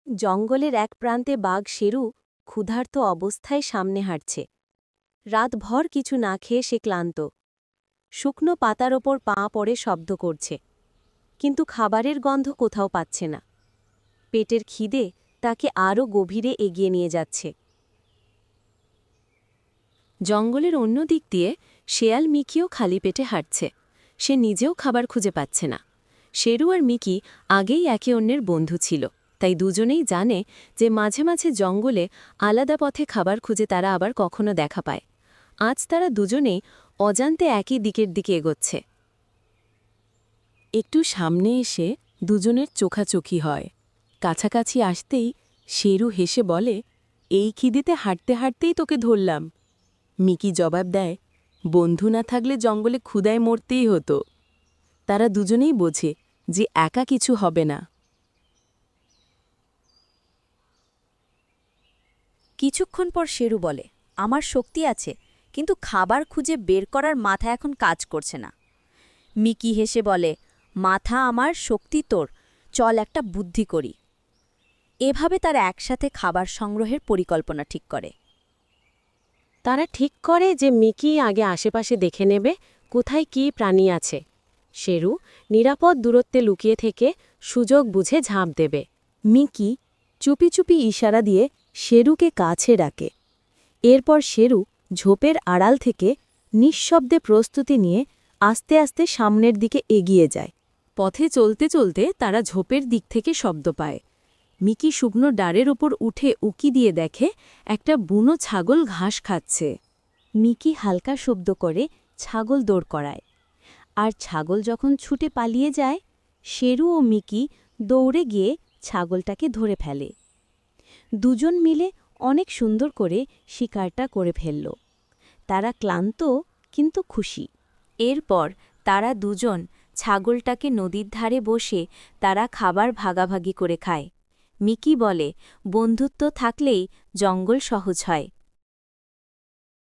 জঙ্গলের এক প্রান্তে বাঘ শেরু ক্ষুধার্ত অবস্থায় সামনে হাঁটছে। রাতভর কিছু না খেয়ে সে ক্লান্ত। শুকনো পাতার ওপর পা পড়ে শব্দ করছে, কিন্তু খাবারের গন্ধ কোথাও পাচ্ছে না। পেটের খিদে তাকে আরও গভীরে এগিয়ে নিয়ে যাচ্ছে। জঙ্গলের অন্য দিক দিয়ে শেয়াল মিকিও খালি পেটে হাঁটছে। সে নিজেও খাবার খুঁজে পাচ্ছে না। শেরু আর মিকি আগেই একে অন্যের বন্ধু ছিল, তাই দুজনেই জানে যে মাঝে মাঝে জঙ্গলে আলাদা পথে খাবার খুঁজে তারা আবার কখনো দেখা পায়। আজ তারা দুজনেই অজান্তে একই দিকের দিকে এগোচ্ছে। একটু সামনে এসে দুজনের চোখাচোখি হয়। কাছাকাছি আসতেই শেরু হেসে বলে, এই খিদেতে হাঁটতে হাঁটতেই তোকে ধরলাম। মিকি জবাব দেয়, বন্ধু না থাকলে জঙ্গলে ক্ষুধায় মরতেই হতো। তারা দুজনেই বোঝে যে একা কিছু হবে না। কিছুক্ষণ পর শেরু বলে, আমার শক্তি আছে, কিন্তু খাবার খুঁজে বের করার মাথা এখন কাজ করছে না। মিকি হেসে বলে, মাথা আমার, শক্তি তোর, চল একটা বুদ্ধি করি। এভাবে তারা একসাথে খাবার সংগ্রহের পরিকল্পনা ঠিক করে। তারা ঠিক করে যে মিকি আগে আশেপাশে দেখে নেবে কোথায় কী প্রাণী আছে। শেরু নিরাপদ দূরত্বে লুকিয়ে থেকে সুযোগ বুঝে ঝাঁপ দেবে। মিকি চুপি চুপি ইশারা দিয়ে শেরুকে কাছে ডাকে। এরপর শেরু ঝোপের আড়াল থেকে নিঃশব্দে প্রস্তুতি নিয়ে আস্তে আস্তে সামনের দিকে এগিয়ে যায়। পথে চলতে চলতে তারা ঝোপের দিক থেকে শব্দ পায়। মিকি শুকনো ডাড়ের ওপর উঠে উকি দিয়ে দেখে একটা বুনো ছাগল ঘাস খাচ্ছে। মিকি হালকা শব্দ করে ছাগল দৌড় করায়, আর ছাগল যখন ছুটে পালিয়ে যায়, শেরু ও মিকি দৌড়ে গিয়ে ছাগলটাকে ধরে ফেলে। দুজন মিলে অনেক সুন্দর করে শিকারটা করে ফেলল। তারা ক্লান্ত কিন্তু খুশি। এরপর তারা দুজন ছাগলটাকে নদীর ধারে বসে তারা খাবার ভাগাভাগি করে খায়। মিকি বলে, বন্ধুত্ব থাকলেই জঙ্গল সহজ হয়।